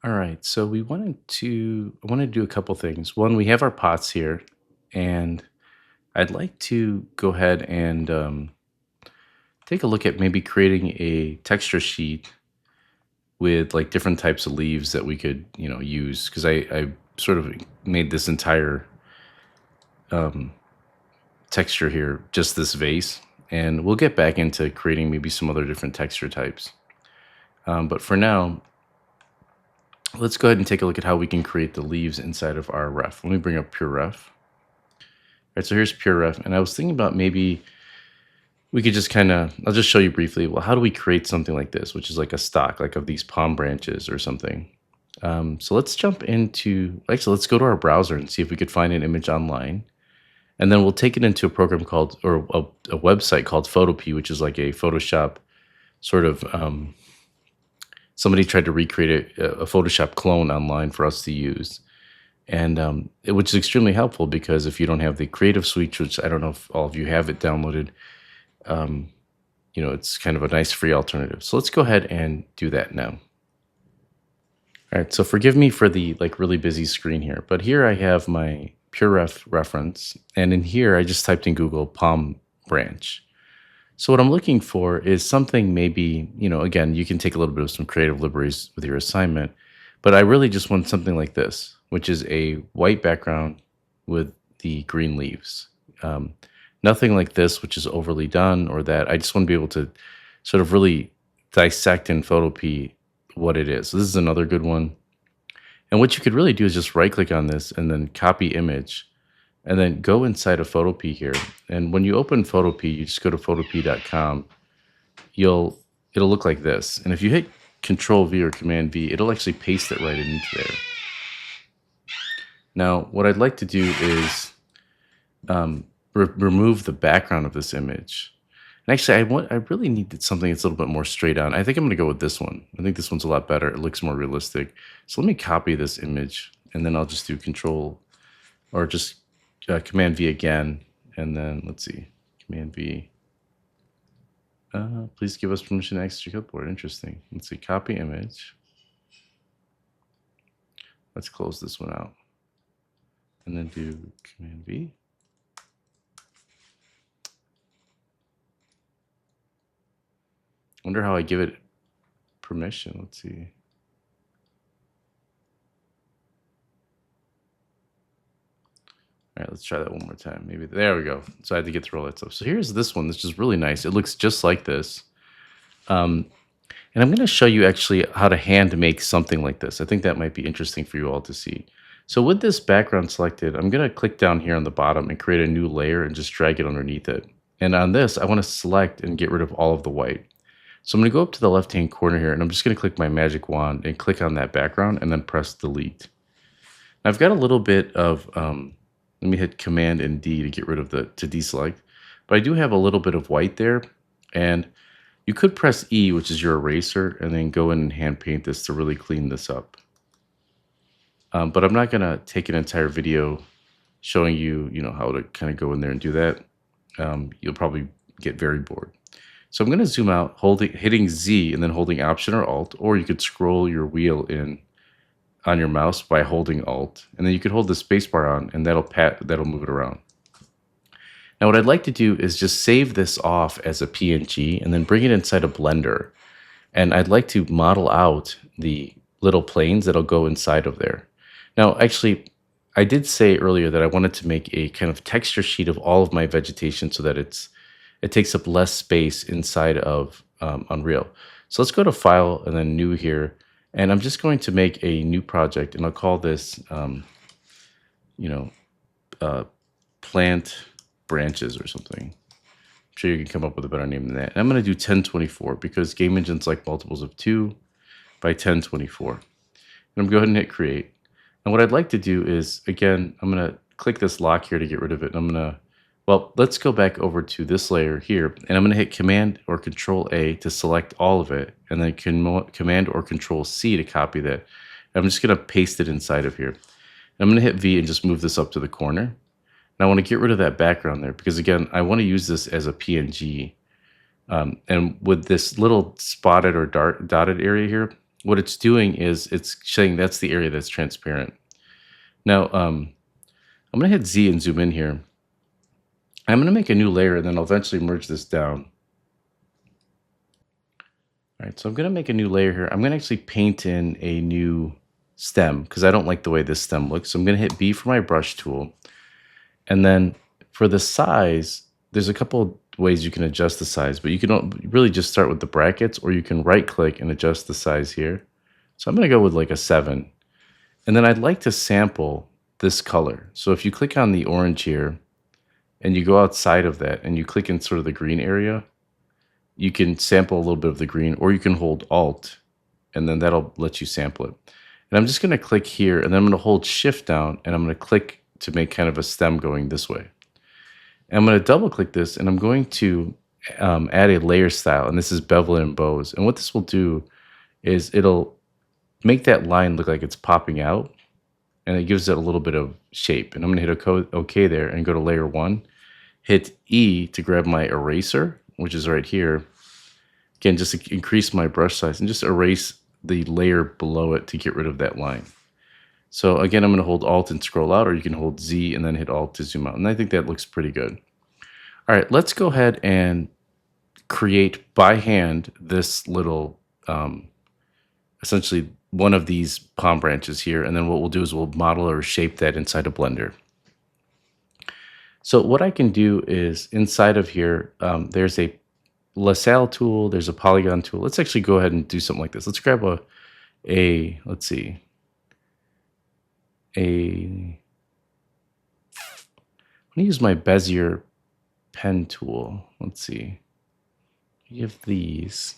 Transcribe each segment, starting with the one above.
All right, so I wanted to do a couple things. One, we have our pots here, and I'd like to go ahead and take a look at maybe creating a texture sheet with like different types of leaves that we could, use. Because I sort of made this entire um, texture here, just this vase, and we'll get back into creating maybe some other different texture types. But for now, let's go ahead and take a look at how we can create the leaves inside of our ref. Let me bring up Pure Ref. All right, so here's Pure Ref, and I was thinking about maybe we could just kind of, I'll just show you briefly, well, how do we create something like this, which is like a stock, like of these palm branches or something. So let's jump into, actually, let's go to our browser and see if we could find an image online. And then we'll take it into a program called, or a website called Photopea, which is like a Photoshop sort of, somebody tried to recreate a Photoshop clone online for us to use. And which is extremely helpful because if you don't have the Creative Suite, which I don't know if all of you have it downloaded, um, it's kind of a nice free alternative. So let's go ahead and do that now. All right, so forgive me for the like really busy screen here, but here I have my PureRef reference, and in here I just typed in Google palm branch. So what I'm looking for is something maybe, again, you can take a little bit of some creative liberties with your assignment, but I really just want something like this, which is a white background with the green leaves. Um, Nothing like this, which is overly done or that. I just want to be able to sort of really dissect in Photopea what it is. So this is another good one. And what you could really do is just right click on this and then copy image and then go inside of Photopea here. And when you open Photopea, you just go to photopea.com. It'll look like this. And if you hit Control V or Command V, it'll actually paste it right into there. Now, what I'd like to do is remove the background of this image. And actually, I really needed something that's a little bit more straight on. I think I'm going to go with this one. I think this one's a lot better. It looks more realistic. So let me copy this image, and then I'll just do Control or just Command V again, and then let's see, Command V. Please give us permission to access your clipboard. Interesting. Let's see, copy image. Let's close this one out, and then do Command V. Wonder how I give it permission. Let's see. All right, let's try that one more time. Maybe there we go. So I had to get through all that stuff. So here's this one. This is really nice. It looks just like this. And I'm going to show you actually how to hand make something like this. I think that might be interesting for you all to see. So with this background selected, I'm going to click down here on the bottom and create a new layer and just drag it underneath it. And on this, I want to select and get rid of all of the white. So I'm going to go up to the left-hand corner here, and I'm just going to click my magic wand and click on that background and then press delete. Now I've got a little bit of, let me hit Command and D to get rid of to deselect, but I do have a little bit of white there, and you could press E, which is your eraser, and then go in and hand paint this to really clean this up. But I'm not going to take an entire video showing you, how to kind of go in there and do that. You'll probably get very bored. So I'm going to zoom out, hitting Z and then holding Option or Alt, or you could scroll your wheel in on your mouse by holding Alt, and then you could hold the spacebar on, and that'll move it around. Now what I'd like to do is just save this off as a PNG and then bring it inside a Blender. And I'd like to model out the little planes that'll go inside of there. Now, actually, I did say earlier that I wanted to make a kind of texture sheet of all of my vegetation so that it takes up less space inside of Unreal. So let's go to File and then New here. And I'm just going to make a new project, and I'll call this, Plant Branches or something. I'm sure you can come up with a better name than that. And I'm going to do 1024 because Game Engine's like multiples of 2 by 1024. And I'm going to go ahead and hit Create. And what I'd like to do is, again, I'm going to click this lock here to get rid of it. And I'm going to, well, let's go back over to this layer here, and I'm going to hit Command or Control A to select all of it, and then Command or Control C to copy that. And I'm just going to paste it inside of here. And I'm going to hit V and just move this up to the corner. And I want to get rid of that background there because, again, I want to use this as a PNG. And with this little spotted or dotted area here, what it's doing is it's saying that's the area that's transparent. Now, I'm going to hit Z and zoom in here. I'm going to make a new layer and then I'll eventually merge this down. All right, so I'm going to make a new layer here. I'm going to actually paint in a new stem because I don't like the way this stem looks. So I'm going to hit B for my brush tool. And then for the size, there's a couple of ways you can adjust the size, but you can really just start with the brackets, or you can right click and adjust the size here. So I'm going to go with like a 7. And then I'd like to sample this color. So if you click on the orange here and you go outside of that and you click in sort of the green area, you can sample a little bit of the green, or you can hold Alt and then that'll let you sample it. And I'm just going to click here and then I'm going to hold Shift down and I'm going to click to make kind of a stem going this way. And I'm going to double click this and I'm going to add a layer style, and this is bevel and bows. And what this will do is it'll make that line look like it's popping out, and it gives it a little bit of shape. And I'm going to hit OK there and go to layer 1, hit E to grab my eraser, which is right here. Again, just to increase my brush size and just erase the layer below it to get rid of that line. So again, I'm going to hold Alt and scroll out, or you can hold Z and then hit Alt to zoom out. And I think that looks pretty good. All right, let's go ahead and create by hand this little, essentially one of these palm branches here. And then what we'll do is we'll model or shape that inside of Blender. So what I can do is inside of here, there's a LaSalle tool, there's a polygon tool. Let's actually go ahead and do something like this. Let's grab let's see, I'm gonna use my Bezier pen tool. Let's see, you have these.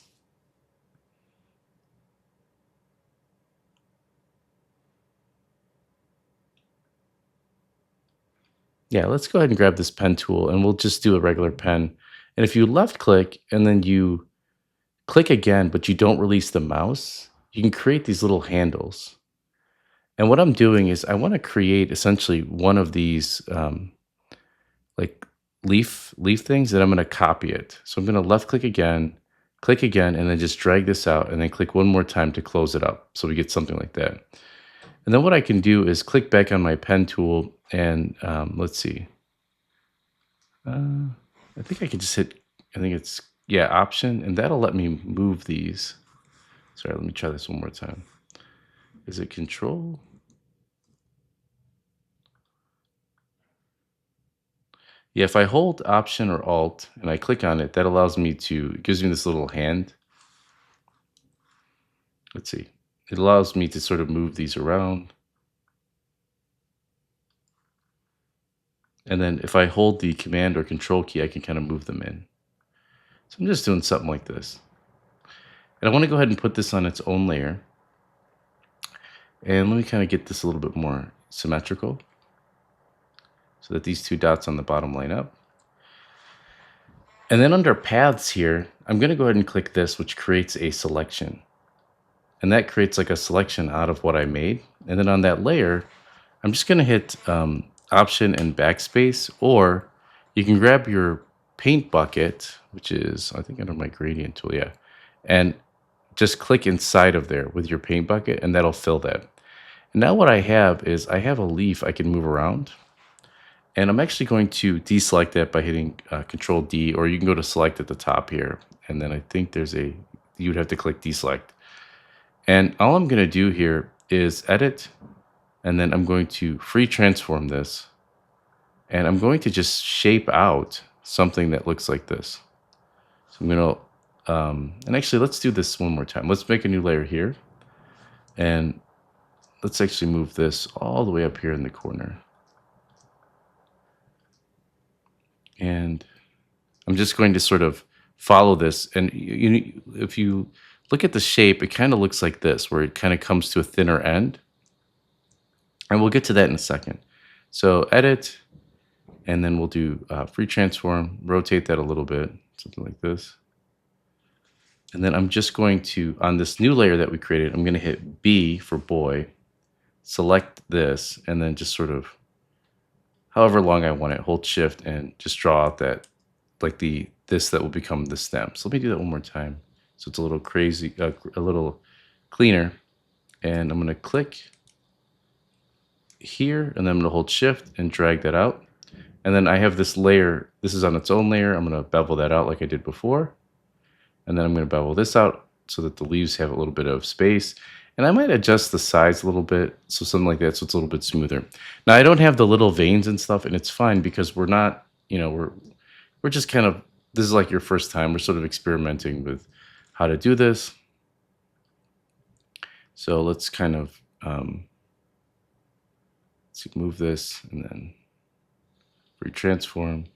Yeah, let's go ahead and grab this pen tool and we'll just do a regular pen. And if you left click and then you click again, but you don't release the mouse, you can create these little handles. And what I'm doing is I want to create essentially one of these like leaf things, and I'm going to copy it. So I'm going to left click again, and then just drag this out and then click one more time to close it up. So we get something like that. And then what I can do is click back on my pen tool and let's see. I think I can just hit, I think it's, yeah, Option, and that'll let me move these. Sorry, let me try this one more time. Is it Control? Yeah, if I hold Option or Alt and I click on it, that allows me to, it gives me this little hand. Let's see. It allows me to sort of move these around. And then if I hold the Command or Control key, I can kind of move them in. So I'm just doing something like this. And I want to go ahead and put this on its own layer. And let me kind of get this a little bit more symmetrical so that these two dots on the bottom line up. And then under paths here, I'm going to go ahead and click this, which creates a selection. And that creates like a selection out of what I made. And then on that layer, I'm just going to hit Option and backspace, or you can grab your paint bucket, which is, I think, under my gradient tool, yeah, and just click inside of there with your paint bucket, and that'll fill that. And now what I have is I have a leaf I can move around, and I'm actually going to deselect that by hitting Control D, or you can go to select at the top here, and then I think you'd have to click deselect. And all I'm going to do here is edit, and then I'm going to free transform this, and I'm going to just shape out something that looks like this. So I'm going to, and actually let's do this one more time. Let's make a new layer here, and let's actually move this all the way up here in the corner. And I'm just going to sort of follow this, and if you look at the shape, it kind of looks like this, where it kind of comes to a thinner end. And we'll get to that in a second. So edit, and then we'll do free transform, rotate that a little bit, something like this. And then I'm just going to, on this new layer that we created, I'm going to hit B for boy, select this, and then just sort of, however long I want it, hold shift and just draw out that, like this that will become the stem. So let me do that one more time. So it's a little crazy, a little cleaner, and I'm going to click here, and then I'm going to hold shift and drag that out. And then I have this layer, this is on its own layer. I'm going to bevel that out like I did before. And then I'm going to bevel this out so that the leaves have a little bit of space. And I might adjust the size a little bit, so something like that, so it's a little bit smoother. Now I don't have the little veins and stuff, and it's fine because we're not, we're just kind of, this is like your first time. We're sort of experimenting with how to do this. So let's kind of let's move this and then retransform. And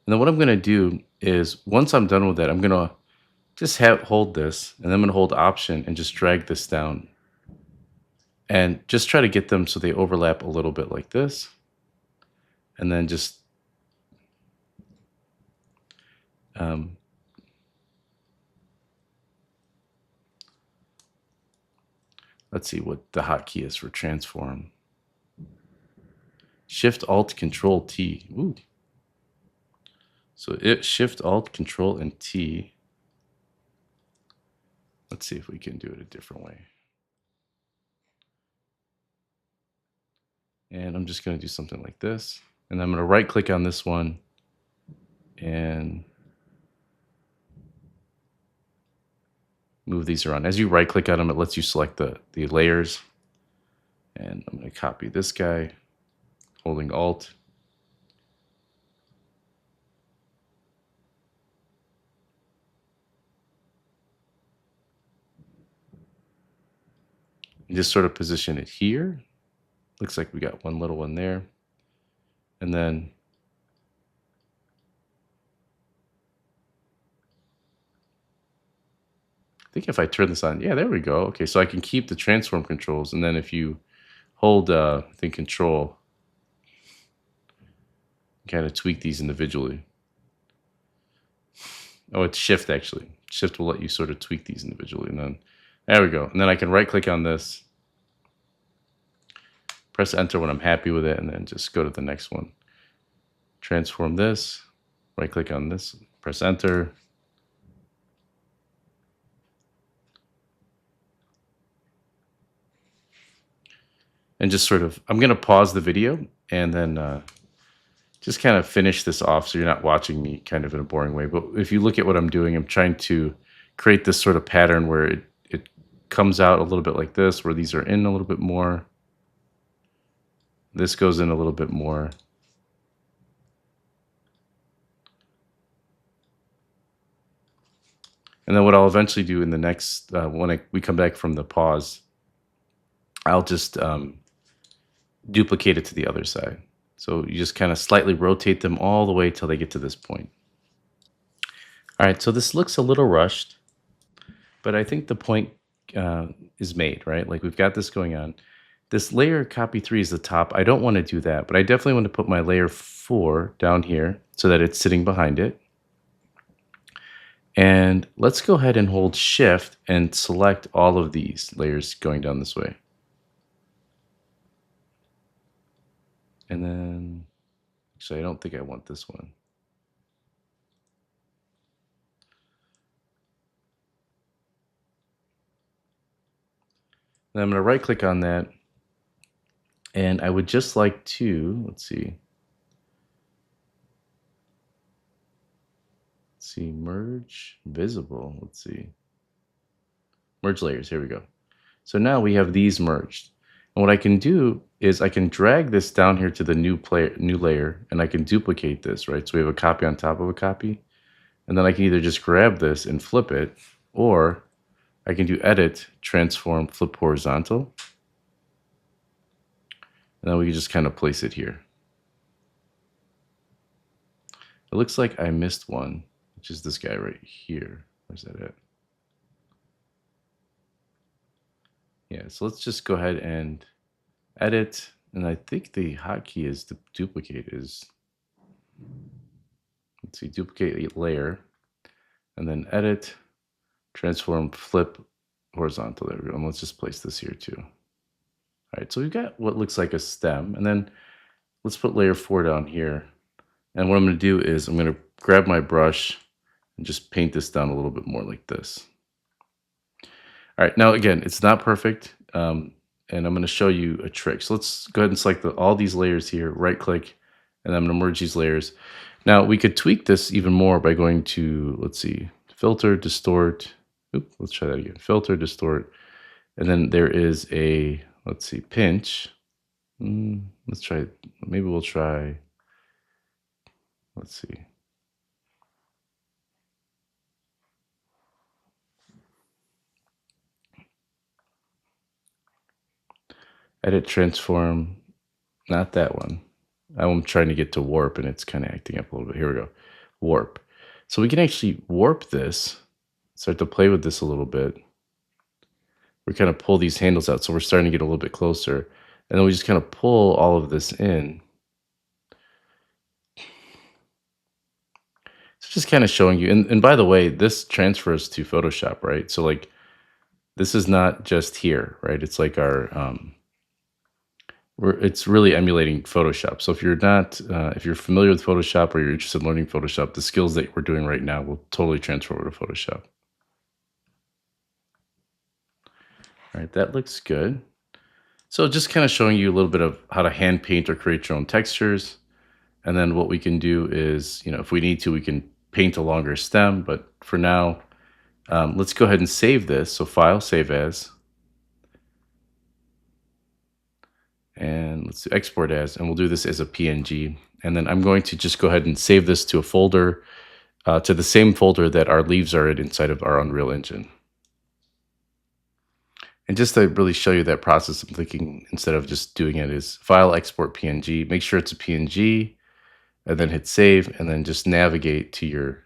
then what I'm going to do is once I'm done with that, I'm going to just hold this, and then I'm going to hold Option and just drag this down. And just try to get them so they overlap a little bit like this. And then just let's see what the hotkey is for transform. Shift Alt Control T. Ooh. So Shift Alt Control and T. Let's see if we can do it a different way. And I'm just going to do something like this. And I'm going to right click on this one and move these around. As you right click on them, it lets you select the layers. And I'm going to copy this guy, holding Alt. And just sort of position it here. Looks like we got one little one there. And then I think if I turn this on, yeah, there we go. Okay, so I can keep the transform controls, and then if you hold I think Control, kind of tweak these individually. Oh, it's Shift actually. Shift will let you sort of tweak these individually, and then there we go. And then I can right click on this, press Enter when I'm happy with it, and then just go to the next one. Transform this, right click on this, press Enter. And just sort of, I'm going to pause the video and then just kind of finish this off so you're not watching me kind of in a boring way. But if you look at what I'm doing, I'm trying to create this sort of pattern where it comes out a little bit like this, where these are in a little bit more. This goes in a little bit more. And then what I'll eventually do in the next, when we come back from the pause, I'll just duplicate it to the other side. So you just kind of slightly rotate them all the way till they get to this point. All right, so this looks a little rushed, but I think the point is made, right? Like we've got this going on. This layer copy 3 is the top. I don't want to do that, but I definitely want to put my layer 4 down here so that it's sitting behind it. And let's go ahead and hold Shift and select all of these layers going down this way. And then, actually, I don't think I want this one. And I'm going to right click on that. And I would just like to, let's see, merge visible. Let's see, merge layers. Here we go. So now we have these merged. And what I can do is I can drag this down here to the new layer, and I can duplicate this, right? So we have a copy on top of a copy. And then I can either just grab this and flip it, or I can do Edit, Transform, Flip Horizontal. And then we can just kind of place it here. It looks like I missed one, which is this guy right here. Where's that at? Yeah, so let's just go ahead and edit. And I think the hotkey is the duplicate is, let's see, duplicate layer, and then edit, transform, flip, horizontal. There we go. And let's just place this here too. All right, so we've got what looks like a stem, and then let's put layer 4 down here. And what I'm going to do is I'm going to grab my brush and just paint this down a little bit more like this. All right, now again, it's not perfect, and I'm going to show you a trick. So let's go ahead and select all these layers here, right click, and I'm going to merge these layers. Now we could tweak this even more by going to, let's see, filter, distort. Oops, let's try that again. Filter, distort, and then there is a, let's see, pinch. Let's try, maybe we'll try, let's see. Edit, transform, not that one. I'm trying to get to warp and it's kind of acting up a little bit. Here we go. Warp. So we can actually warp this, start to play with this a little bit. We kind of pull these handles out. So we're starting to get a little bit closer. And then we just kind of pull all of this in. It's just kind of showing you. And by the way, this transfers to Photoshop, right? So like, this is not just here, right? It's like our, it's really emulating Photoshop. So if you're not, if you're familiar with Photoshop or you're interested in learning Photoshop, the skills that we're doing right now will totally transfer over to Photoshop. All right, that looks good. So just kind of showing you a little bit of how to hand paint or create your own textures. And then what we can do is, if we need to, we can paint a longer stem. But for now, let's go ahead and save this. So File, Save As. And let's do Export As. And we'll do this as a PNG. And then I'm going to just go ahead and save this to a folder, to the same folder that our leaves are in inside of our Unreal Engine. And just to really show you that process, I'm thinking instead of just doing it is File, Export PNG, make sure it's a PNG, and then hit Save, and then just navigate to your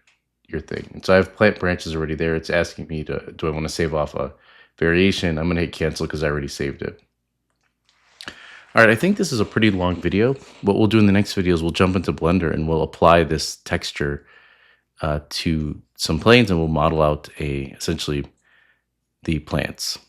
thing. And so I have plant branches already there. It's asking me do I want to save off a variation? I'm going to hit Cancel because I already saved it. All right, I think this is a pretty long video. What we'll do in the next video is we'll jump into Blender and we'll apply this texture to some planes, and we'll model out essentially the plants.